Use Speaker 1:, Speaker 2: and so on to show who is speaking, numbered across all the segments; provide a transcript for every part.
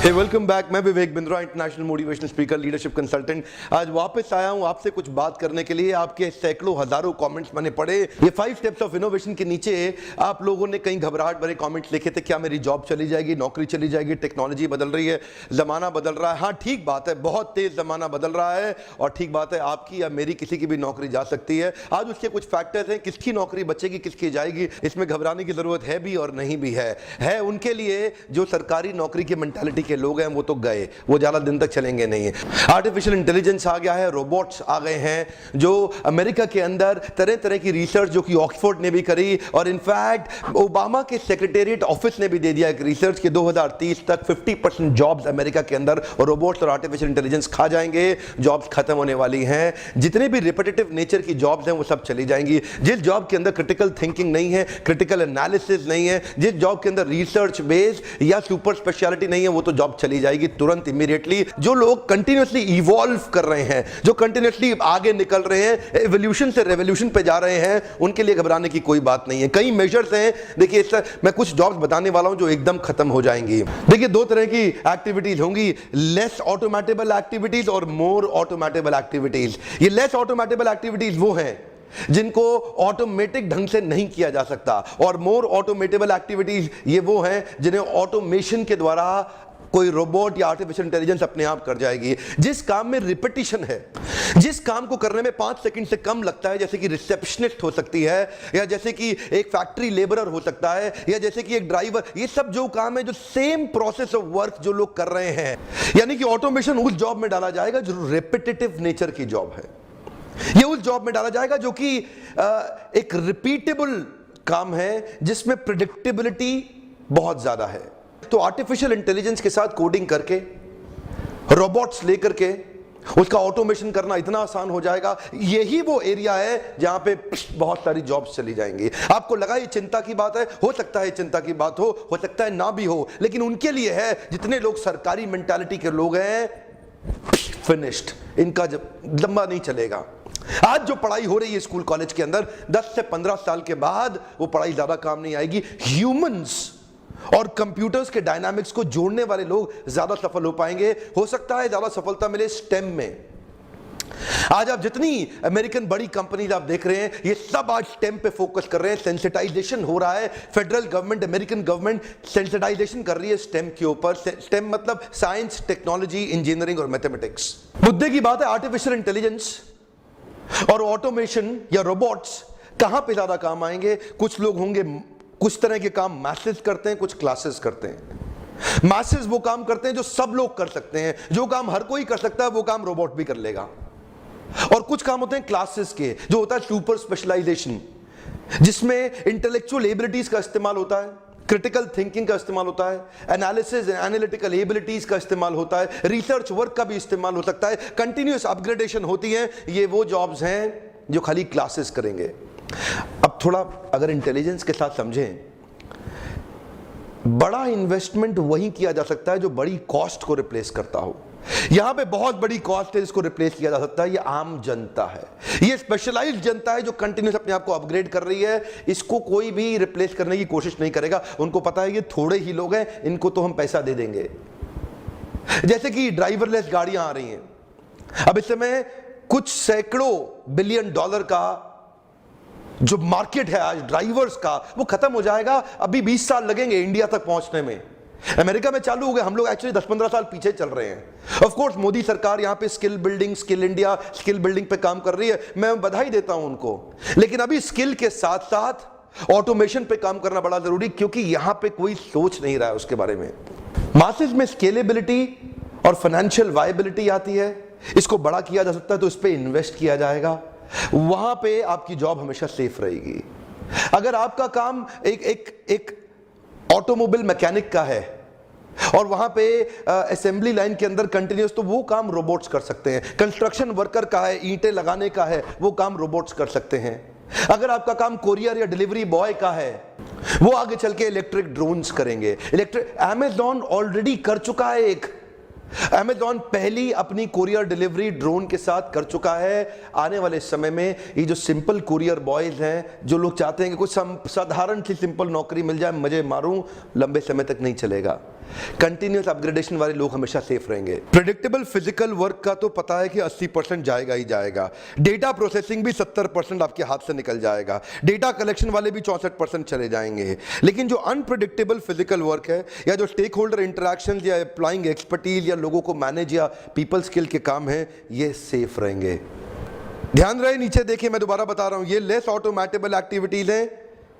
Speaker 1: Welcome back. मैं Vivek Bindra, international motivational speaker, leadership consultant. आज वापस आया हूं आपसे कुछ बात करने के लिए। आपके सैकड़ों हजारों कमेंट्स मैंने पढ़े। ये 5 स्टेप्स ऑफ इनोवेशन के नीचे आप लोगों ने कई घबराहट भरे कमेंट्स लिखे थे। क्या मेरी जॉब चली जाएगी, नौकरी चली जाएगी, टेक्नोलॉजी बदल रही है, जमाना बदल रहा है। हाँ, ठीक बात है, बहुत तेज जमाना बदल रहा है और ठीक बात है, आपकी या मेरी किसी की भी नौकरी जा सकती है। आज उसके कुछ फैक्टर्स हैं, किसकी नौकरी बचेगी, किसकी जाएगी, इसमें घबराने की जरूरत है भी और नहीं भी है उनके लिए जो सरकारी नौकरी की मेंटालिटी के लोग हैं वो तो गए, वो ज्यादा दिन तक चलेंगे नहीं। आर्टिफिशियल इंटेलिजेंस आ गया है, रोबोट्स आ गए हैं, जो अमेरिका के अंदर तरह तरह की रिसर्च जो कि ऑक्सफोर्ड ने भी करी और इनफैक्ट ओबामा के सेक्रेटेरिएट ऑफिस ने भी दे दिया एक रिसर्च के 2030 तक 50% जॉब्स अमेरिका के अंदर रोबोट्स और आर्टिफिशियल इंटेलिजेंस खा जाएंगे। जॉब्स खत्म होने वाली हैं, जितने भी रिपीटेटिव नेचर की जॉब्स हैं वो सब चली जाएंगी। जिस जॉब के अंदर क्रिटिकल थिंकिंग नहीं है, क्रिटिकल एनालिसिस नहीं है, जिस जॉब के अंदर रिसर्च बेस्ड या सुपर स्पेशलिटी नहीं है, वो तो जॉब चली जाएगी तुरंत, इमीडिएटली। जो लोग कंटिन्यूअसली इवॉल्व कर रहे हैं, जो कंटिन्यूअसली आगे निकल रहे हैं, एवोल्यूशन से रेवोल्यूशन पे जा रहे हैं, उनके लिए घबराने की कोई बात नहीं है। कई मेजर्स हैं, देखिए मैं कुछ जॉब्स बताने वाला हूं जो एकदम खत्म हो जाएंगी। देखिए, 2 तरह की एक्टिविटीज होंगी, लेस ऑटोमेटेबल एक्टिविटीज और मोर ऑटोमेटेबल एक्टिविटीज। ये लेस ऑटोमेटेबल एक्टिविटीज वो हैं जिनको ऑटोमेटिक ढंग से नहीं किया जा सकता, और मोर ऑटोमेटेबल एक्टिविटीज ये वो हैं जिन्हें ऑटोमेशन के द्वारा कोई रोबोट या आर्टिफिशियल इंटेलिजेंस अपने आप कर जाएगी। जिस काम में रिपीटिशन है, जिस काम को करने में 5 सेकंड से कम लगता है, जैसे कि रिसेप्शनिस्ट हो सकती है, या जैसे कि एक फैक्ट्री लेबरर हो सकता है, या जैसे कि एक ड्राइवर, ये सब जो काम है, जो सेम प्रोसेस ऑफ वर्क जो लोग कर रहे हैं, यानी कि ऑटोमेशन उस जॉब में डाला जाएगा जो रिपीटेटिव नेचर की जॉब है। ये उस जॉब में डाला जाएगा जो कि एक रिपीटेबल काम है, जिसमें प्रेडिक्टेबिलिटी बहुत ज्यादा है। तो आर्टिफिशियल इंटेलिजेंस के साथ कोडिंग करके, रोबोट्स लेकर के उसका ऑटोमेशन करना इतना आसान हो जाएगा। यही वो एरिया है जहां पे बहुत सारी जॉब्स चली जाएंगी। आपको लगा ये चिंता की बात है, हो सकता है चिंता की बात हो सकता है ना भी हो, लेकिन उनके लिए है जितने लोग सरकारी मेंटालिटी के लोग हैं, फिनिश्ड, इनका जब लंबा नहीं चलेगा। आज जो पढ़ाई हो रही है स्कूल कॉलेज के अंदर, 10 से 15 साल के बाद वो पढ़ाई ज्यादा काम नहीं आएगी। ह्यूमंस और कंप्यूटर्स के डायनामिक्स को जोड़ने वाले लोग ज्यादा सफल हो पाएंगे। हो सकता है ज्यादा सफलता मिले स्टेम में। आज आप जितनी अमेरिकन बड़ी कंपनीज आप देख रहे हैं, ये सब आज स्टेम पे फोकस कर रहे हैं। सेंसिटाइजेशन हो रहा है, federal government, American government sensitisation कर रही है स्टेम के ऊपर। स्टेम मतलब साइंस, टेक्नोलॉजी, इंजीनियरिंग और मैथमेटिक्स। मुद्दे की बात है, आर्टिफिशियल इंटेलिजेंस और ऑटोमेशन या रोबोट्स कहां पे ज्यादा काम आएंगे। कुछ लोग होंगे, कुछ तरह के काम मैसेज करते हैं, कुछ क्लासेस करते हैं। मैसेज वो काम करते हैं जो सब लोग कर सकते हैं, जो काम हर कोई कर सकता है वो काम रोबोट भी कर लेगा। और कुछ काम होते हैं क्लासेस के, जो होता है सुपर स्पेशलाइजेशन, जिसमें इंटेलेक्चुअल एबिलिटीज का इस्तेमाल होता है, क्रिटिकल थिंकिंग का इस्तेमाल होता है, एनालिसिस एंड एनालिटिकल एबिलिटीज का इस्तेमाल होता है, रिसर्च वर्क का भी इस्तेमाल हो सकता है, कंटिन्यूअस अपग्रेडेशन होती है। ये वो जॉब्स हैं जो खाली क्लासेस करेंगे। अब थोड़ा अगर इंटेलिजेंस के साथ समझें, बड़ा इन्वेस्टमेंट वही किया जा सकता है जो बड़ी कॉस्ट को रिप्लेस करता हो। यहां पे बहुत बड़ी कॉस्ट है जिसको रिप्लेस किया जा सकता है, ये आम जनता है। ये स्पेशलाइज्ड जनता है जो कंटिन्यूस अपने आप को अपग्रेड कर रही है। इसको कोई भी रिप्लेस करने की कोशिश नहीं करेगा। उनको पता है ये थोड़े ही लोग हैं, इनको तो हम पैसा दे देंगे। जैसे कि ड्राइवरलेस गाड़ियां आ रही हैं। अब इस समय कुछ सैकड़ों बिलियन डॉलर का जो मार्केट है आज ड्राइवर्स का, वो खत्म हो जाएगा। अभी 20 साल लगेंगे इंडिया तक पहुंचने में। अमेरिका में चालू हो गए, हम लोग एक्चुअली 10-15 साल पीछे चल रहे हैं। ऑफ कोर्स मोदी सरकार यहां पे skill building, skill India, skill building पे काम कर रही है, मैं बधाई देता हूं उनको। लेकिन अभी स्किल के साथ साथ ऑटोमेशन पे काम करना बड़ा जरूरी, क्योंकि यहां पे कोई सोच नहीं रहा है उसके बारे में। मासेस में स्केलेबिलिटी और फाइनेंशियल वायबिलिटी आती है, इसको बड़ा किया जा सकता है तो इस पे इन्वेस्ट किया जाएगा। वहां पे आपकी जॉब हमेशा सेफ रहेगी। अगर आपका काम एक ऑटोमोबाइल मैकेनिक का है और वहां पे असेंबली लाइन के अंदर कंटिन्यूस, तो वो काम रोबोट्स कर सकते हैं। कंस्ट्रक्शन वर्कर का है, ईंटें लगाने का है, वो काम रोबोट्स कर सकते हैं। अगर आपका काम कोरियर या डिलीवरी बॉय का है, वो आगे चल के इलेक्ट्रिक ड्रोन्स करेंगे। अमेज़न ऑलरेडी कर चुका है एक। अमेज़न पहली अपनी कुरियर डिलीवरी ड्रोन के साथ कर चुका है। आने वाले समय में ये जो सिंपल कुरियर बॉयज हैं, जो लोग चाहते हैं कि कुछ साधारण सी सिंपल नौकरी मिल जाए, मजे मारूं, लंबे समय तक नहीं चलेगा। कंटिन्यूअस अपग्रेडेशन वाले लोग हमेशा सेफ रहेंगे। प्रेडिक्टेबल फिजिकल वर्क का तो पता है कि 80% जाएगा ही जाएगा। डेटा प्रोसेसिंग भी 70% आपके हाथ से निकल जाएगा। डेटा कलेक्शन वाले भी 64% चले जाएंगे। लेकिन जो अनप्रेडिक्टेबल फिजिकल वर्क है या जो स्टेक होल्डर इंटरेक्शन या अप्लाइंग एक्सपर्टीज या लोगों को मैनेज या पीपल स्किल के काम है, ये सेफ रहेंगे। ध्यान रहे, नीचे देखिए, मैं दोबारा बता रहा हूं, ये लेस ऑटोमेटेबल एक्टिविटीज हैं,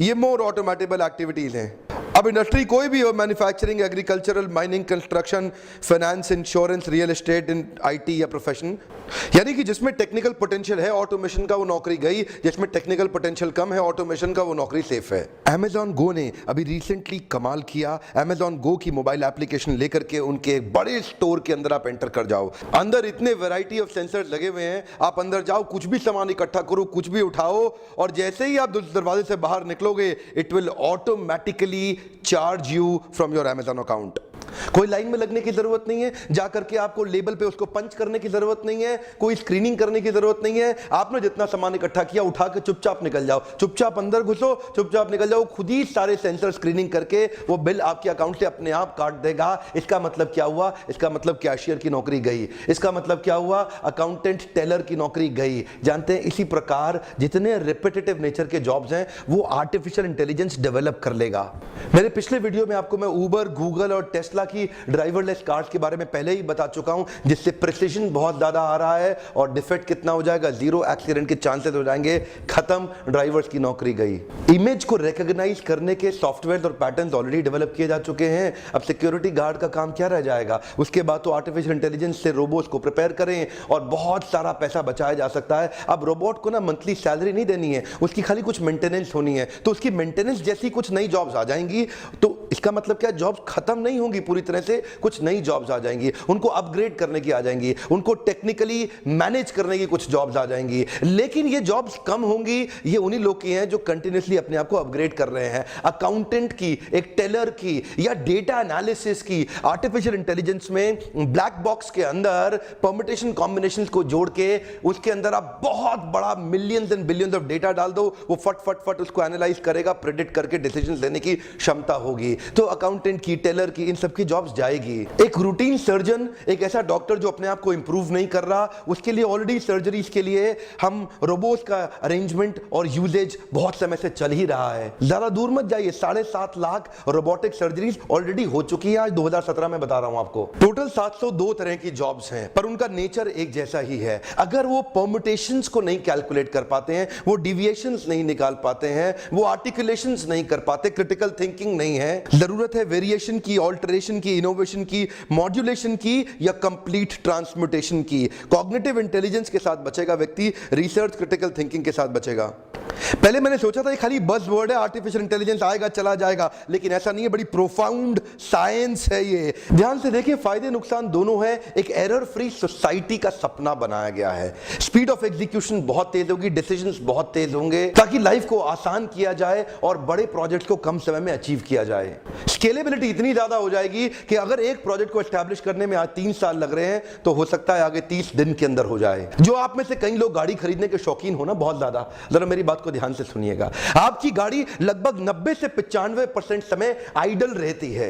Speaker 1: ये मोर ऑटोमेटेबल एक्टिविटीज हैं। अब इंडस्ट्री कोई भी हो, manufacturing, agricultural, mining, construction, finance, insurance, real estate, in IT या प्रोफेशन, यानी कि जिसमें टेक्निकल पोटेंशियल है ऑटोमेशन का, वो नौकरी गई। जिसमें टेक्निकल पोटेंशियल कम है ऑटोमेशन का, वो नौकरी सेफ है। Amazon Go ने अभी रिसेंटली कमाल किया। Amazon Go की मोबाइल एप्लीकेशन लेकर के उनके एक बड़े स्टोर के अंदर आप एंटर कर जाओ। अंदर इतने वैरायटी ऑफ सेंसर्स लगे हुए हैं, आप अंदर जाओ, कुछ भी सामान इकट्ठा करो, कुछ भी उठाओ, और जैसे ही आप दरवाजे से बाहर निकलोगे, it will automatically charge you from your Amazon account. कोई लाइन में लगने की जरूरत नहीं है, जाकर के आपको लेबल पे उसको पंच करने की जरूरत नहीं है, कोई स्क्रीनिंग करने की जरूरत नहीं है। आपने जितना सामान इकट्ठा किया उठा के चुपचाप निकल जाओ, चुपचाप अंदर घुसो, चुपचाप निकल जाओ। खुद ही सारे सेंसर स्क्रीनिंग करके वो बिल आपके अकाउंट से अपने आप काट देगा। इसका मतलब क्या हुआ? इसका मतलब कैशियर की नौकरी गई। इसका मतलब क्या हुआ? अकाउंटेंट, टेलर की नौकरी गई। जानते हैं, इसी प्रकार जितने रिपीटेटिव नेचर के जॉब्स हैं वो आर्टिफिशियल इंटेलिजेंस डेवलप कर लेगा। मेरे पिछले वीडियो में आपको मैं उबर, गूगल और टेस्ला की ड्राइवरलेस कार्स के बारे में पहले ही बता चुका हूं, जिससे प्रिसिजन बहुत ज्यादा आ रहा है और डिफेक्ट कितना हो जाएगा, 0 एक्सीडेंट के चांसेस हो जाएंगे, खत्म, ड्राइवर्स की नौकरी गई। इमेज को रिकॉग्नाइज करने के सॉफ्टवेयर और पैटर्न्स ऑलरेडी डेवलप किए जा चुके हैं। अब सिक्योरिटी गार्ड का काम क्या रह जाएगा? उसके बाद तो आर्टिफिशियल इंटेलिजेंस से रोबोट्स को प्रिपेयर करें और बहुत सारा पैसा बचाया जा सकता है। अब रोबोट को ना मंथली सैलरी नहीं देनी है, उसकी खाली कुछ मेंटेनेंस होनी है, तो उसकी मेंटेनेंस जैसी कुछ नई जॉब्स आ जाएंगी। तो इसका मतलब क्या? जॉब्स खत्म नहीं होंगी पूरी तरह से, कुछ नई जॉब्स आ जाएंगी, उनको अपग्रेड करने की आ जाएंगी, उनको टेक्निकली मैनेज करने की कुछ जॉब्स आ जाएंगी। लेकिन ये जॉब्स कम होंगी, ये उन्हीं लोग की हैं जो कंटिन्यूअसली अपने आप को अपग्रेड कर रहे हैं। अकाउंटेंट की, एक टेलर की, या डेटा एनालिसिस की। आर्टिफिशियल इंटेलिजेंस में ब्लैक बॉक्स के अंदर परम्यूटेशन कॉम्बिनेशंस को जोड़ के उसके अंदर आप बहुत बड़ा millions and billions of data डाल दो, वो फट फट फट उसको एनालाइज करेगा, प्रेडिक्ट करके डिसीजंस लेने की क्षमता होगी। तो अकाउंटेंट की, टेलर की, इन सब की जॉब्स जाएगी। एक रूटीन सर्जन, एक ऐसा डॉक्टर जो अपने आप को इंप्रूव नहीं कर रहा, उसके लिए ऑलरेडी सर्जरीज के लिए हम रोबोट्स का अरेंजमेंट और यूजेज बहुत समय से चल ही रहा है। ज्यादा दूर मत जाइए, 7.5 लाख रोबोटिक सर्जरीज ऑलरेडी हो चुकी है। आज 2017 में बता रहा हूं आपको। टोटल 702 तरह की जॉब्स हैं, पर उनका नेचर एक जैसा ही है। अगर वो परम्यूटेशंस को नहीं कैलकुलेट कर पाते हैं, वो डिविएशंस नहीं निकाल पाते हैं, वो आर्टिकुलेशंस नहीं कर पाते, क्रिटिकल थिंकिंग नहीं है, जरूरत है वेरिएशन की, ऑल्टरेशन की, इनोवेशन की, मॉड्यूलेशन की या कंप्लीट ट्रांसम्यूटेशन की। कॉग्निटिव इंटेलिजेंस के साथ बचेगा व्यक्ति, रिसर्च, क्रिटिकल थिंकिंग के साथ बचेगा। पहले मैंने सोचा था ये खाली बज़ वर्ड है, आर्टिफिशियल इंटेलिजेंस आएगा चला जाएगा, लेकिन ऐसा नहीं है, बड़ी प्रोफाउंड साइंस है ये। ध्यान से देखिए, फायदे नुकसान दोनों है। एक एरर फ्री सोसाइटी का सपना बनाया गया है। स्पीड ऑफ एग्जीक्यूशन बहुत तेज होगी, डिसीजंस बहुत तेज होंगे, ताकि लाइफ को आसान किया जाए और बड़े प्रोजेक्ट को कम समय में अचीव किया जाए। स्केलेबिलिटी इतनी ज्यादा हो जाएगी कि अगर एक प्रोजेक्ट को एस्टैब्लिश करने में आज 3 साल लग रहे हैं, तो हो सकता है आगे 30 दिन के अंदर हो जाए। जो आप में से कई लोग गाड़ी खरीदने के शौकीन हो ना, बहुत ज्यादा, जरा मेरी बात को ध्यान से सुनिएगा। आपकी गाड़ी लगभग 90 से 95% समय आइडल रहती है,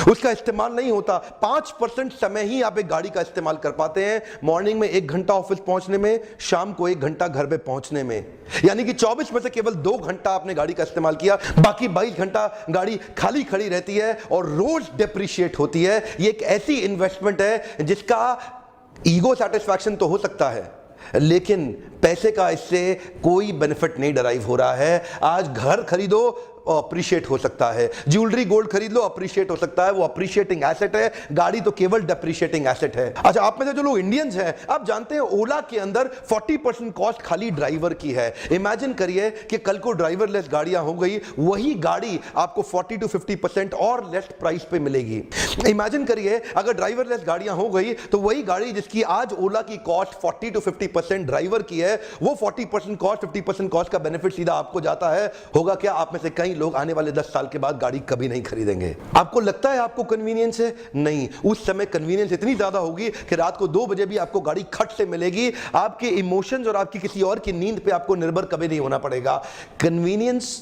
Speaker 1: उसका इस्तेमाल नहीं होता। 5% समय ही आप एक गाड़ी का इस्तेमाल कर पाते हैं। मॉर्निंग में 1 घंटा ऑफिस पहुंचने में, शाम को 1 घंटा घर पे पहुंचने में, यानी कि 24 में से केवल 2 घंटा आपने गाड़ी का इस्तेमाल किया, बाकी 22 घंटा गाड़ी खाली खड़ी रहती है और रोज डेप्रिशिएट होती है। ये एक ऐसी इन्वेस्टमेंट है जिसका ईगो सैटिस्फैक्शन तो हो सकता है, लेकिन पैसे का इससे कोई बेनिफिट नहीं डराइव हो रहा है। आज घर खरीदो, अप्रिशिएट हो सकता है, ज्वेलरी गोल्ड खरीद लो, अप्रिशिएट हो सकता है, वो अप्रिशिएटिंग एसेट है। गाड़ी तो केवल डेप्रिशिएटिंग एसेट है। अच्छा, आप में से जो लोग इंडियंस हैं, आप जानते हैं ओला के अंदर 40% कॉस्ट खाली ड्राइवर की है। इमेजिन करिए कि कल को ड्राइवरलेस गाड़ियां हो गई, वही गाड़ी आपको 40 to 50% और लेस प्राइस पे मिलेगी। इमेजिन करिए अगर ड्राइवरलेस गाड़ियां हो गई, तो वही गाड़ी जिसकी आज ओला की कॉस्ट 40 to 50% ड्राइवर की है, वो 40% कॉस्ट, 50% कॉस्ट का बेनिफिट सीधा आपको जाता है। होगा क्या? आप में से कई लोग आने वाले 10 साल के बाद गाड़ी कभी नहीं खरीदेंगे। आपको लगता है आपको कन्वीनियंस है? नहीं, उस समय कन्वीनियंस इतनी ज्यादा होगी कि रात को 2 बजे भी आपको गाड़ी खट से मिलेगी। आपके इमोशंस और आपकी किसी और की नींद पे आपको निर्भर कभी नहीं होना पड़ेगा। कन्वीनियंस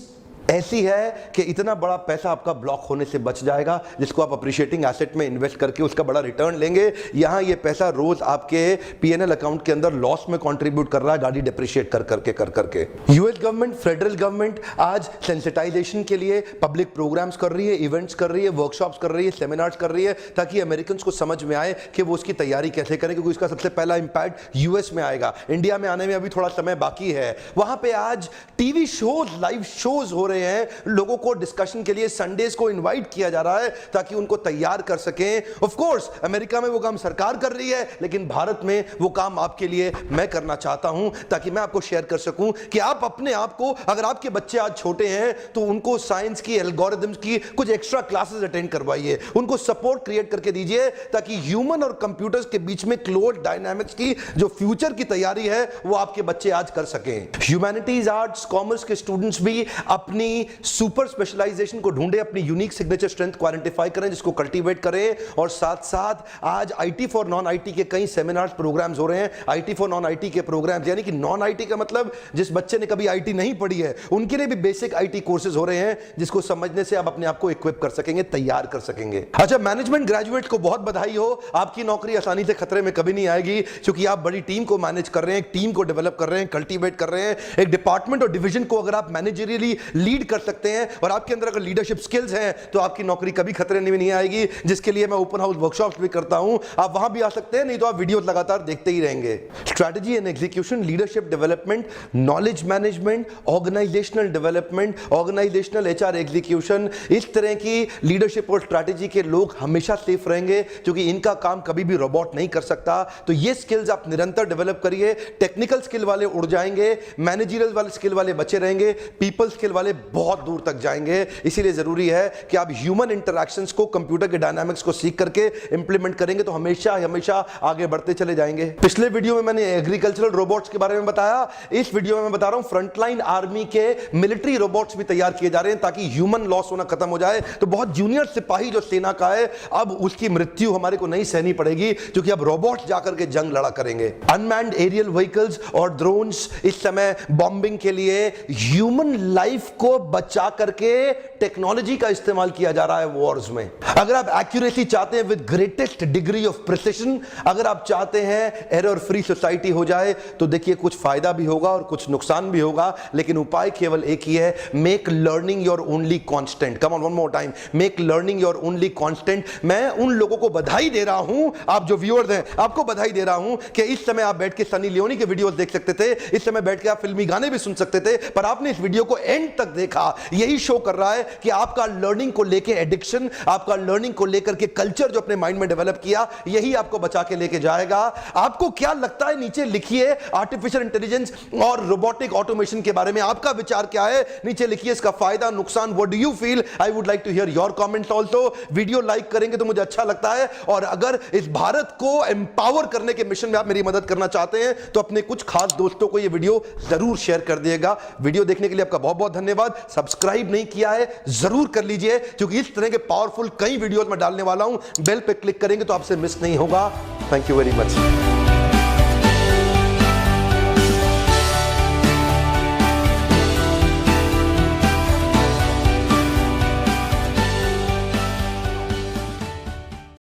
Speaker 1: ऐसी है कि इतना बड़ा पैसा आपका ब्लॉक होने से बच जाएगा, जिसको आप अप्रिशिएटिंग एसेट में इन्वेस्ट करके उसका बड़ा रिटर्न लेंगे। यहां ये पैसा रोज आपके पीएनएल अकाउंट के अंदर लॉस में कंट्रीब्यूट कर रहा है, गाड़ी डिप्रिशिएट कर करके। यूएस गवर्नमेंट, फेडरल गवर्नमेंट आज सेंसिटाइजेशन के लिए पब्लिक प्रोग्राम्स कर रही है, इवेंट्स कर रही है, वर्कशॉप्स कर रही है, सेमिनार्स कर रही है, ताकि अमेरिकन को समझ में आए कि वो उसकी तैयारी कैसे करें, क्योंकि इसका सबसे पहला इंपैक्ट यूएस में आएगा। इंडिया में आने में अभी थोड़ा समय बाकी है। वहां पे आज टीवी शोज, लाइव शोज हो रहे हैं, लोगों को डिस्कशन के लिए संडेज को इनवाइट किया जा रहा है ताकि उनको तैयार कर सकें। ऑफ कोर्स अमेरिका में वो काम सरकार कर रही है, लेकिन भारत में वो काम आपके लिए मैं करना चाहता हूं, ताकि मैं आपको शेयर कर सकूं कि आप अपने आप को, अगर आपके बच्चे आज छोटे हैं तो उनको साइंस की, एल्गोरिथम्स की कुछ एक्स्ट्रा क्लासेस अटेंड करवाइए, उनको सपोर्ट क्रिएट करके दीजिए, ताकि ह्यूमन और कंप्यूटर्स के बीच में क्लोज डायनामिक्स की जो फ्यूचर की तैयारी है वो आपके बच्चे आज कर सकें। ह्यूमैनिटीज, आर्ट्स, कॉमर्स के स्टूडेंट्स भी अपनी सुपर स्पेशलाइजेशन को ढूंढे, अपनी यूनिक सिग्नेचर स्ट्रेंथ को आइडेंटिफाई करें, जिसको कल्टीवेट करें, और साथ साथ आज आईटी फॉर नॉन आईटी के कई सेमिनार्स, प्रोग्राम्स हो रहे हैं। आईटी फॉर नॉन आईटी के प्रोग्राम्स, यानी कि नॉन आईटी का मतलब जिस बच्चे ने कभी आईटी नहीं पढ़ी है, उनके लिए भी बेसिक आईटी कोर्सेज हो रहे हैं, जिसको समझने से आप अपने आप को इक्विप कर सकेंगे, तैयार कर सकेंगे। अच्छा, मैनेजमेंट ग्रेजुएट को बहुत बधाई हो, आपकी नौकरी आसानी से खतरे में कभी नहीं आएगी, क्योंकि आप बड़ी टीम को मैनेज कर रहे हैं, एक टीम को डेवलप कर रहे हैं, कल्टीवेट कर रहे हैं। एक डिपार्टमेंट और डिवीजन को अगर आप मैनेजरियली लीड कर सकते हैं और आपके अंदर अगर लीडरशिप स्किल्स हैं, तो आपकी नौकरी कभी खतरे में नहीं आएगी, जिसके लिए मैं ओपन हाउस वर्कशॉप्स भी करता हूं। आप वहां भी आ सकते हैं, नहीं तो आप वीडियोस लगातार देखते ही रहेंगे। Strategy and execution, leadership development, knowledge management, organisational development, organisational HR execution, इस तरह की लीडरशिप और स्ट्रैटेजी के लोग हमेशा सेफ रहेंगे, क्योंकि इनका काम कभी भी रोबोट नहीं कर सकता। तो ये स्किल्स आप निरंतर डेवलप करिए। टेक्निकल स्किल वाले उड़ जाएंगे, मैनेजरियल वाले स्किल वाले बचे रहेंगे, पीपल स्किल वाले बहुत दूर तक जाएंगे। इसीलिए जरूरी है कि आप ह्यूमन इंटरैक्शंस को, कंप्यूटर के डायनामिक्स को सीख करके इंप्लीमेंट करेंगे, तो हमेशा हमेशा आगे बढ़ते चले जाएंगे। पिछले वीडियो में मैंने एग्रीकल्चरल रोबोट्स के बारे में बताया, इस वीडियो में मैं बता रहा हूं फ्रंटलाइन आर्मी के मिलिट्री रोबोट्स भी तैयार किए जा रहे हैं, ताकि ह्यूमन लॉस होना खत्म हो जाए। तो बहुत जूनियर सिपाही जो सेना का है, अब उसकी मृत्यु हमारे को नहीं सहनी पड़ेगी, क्योंकि अब रोबोट जाकर के जंग लड़ा करेंगे। अनमैन्ड एरियल व्हीकल्स और ड्रोन्स इस समय बॉम्बिंग के लिए ह्यूमन लाइफ को बचा करके टेक्नोलॉजी का इस्तेमाल किया जा रहा है वॉर्स में। अगर आप एक्यूरेसी चाहते हैं with greatest degree of precision, अगर आप चाहते हैं एरर फ्री सोसाइटी हो जाए, तो देखिए कुछ फायदा भी होगा और कुछ नुकसान भी होगा, लेकिन उपाय केवल एक ही है, make learning your only constant. Come on, one more time, make learning your only constant. मैं उन लोगों को बधाई दे रहा हूं, आप जो व्यूअर्स हैं, आपको बधाई दे रहा हूं कि इस समय आप बैठ के सनी लियोनी के वीडियोस देख सकते थे, इस समय बैठ के आप फिल्मी गाने भी सुन सकते थे, पर आपने इस वीडियो को एंड तक देखा। यही शो कर रहा है कि आपका लर्निंग को लेके एडिक्शन, आपका लर्निंग को लेकर के कल्चर जो अपने माइंड में डेवलप किया, यही आपको बचा के लेके जाएगा। आपको क्या लगता है नीचे लिखिए। आर्टिफिशियल इंटेलिजेंस और रोबोटिक ऑटोमेशन के बारे में आपका विचार क्या है, नीचे लिखिए। इसका फायदा, नुकसान, what do you feel? I would like to hear your comments also. Video like करेंगे तो मुझे अच्छा लगता है, और अगर इस भारत को एम्पावर करने के मिशन में आप मेरी मदद करना चाहते हैं, तो अपने कुछ खास दोस्तों को यह वीडियो जरूर शेयर कर दिएगा। वीडियो देखने के लिए आपका बहुत बहुत धन्यवाद। सब्सक्राइब नहीं किया है जरूर कर लीजिए, क्योंकि इस तरह के पावरफुल कई वीडियोस मैं डालने वाला हूं। बेल पे क्लिक करेंगे तो आपसे मिस नहीं होगा। Thank you very much.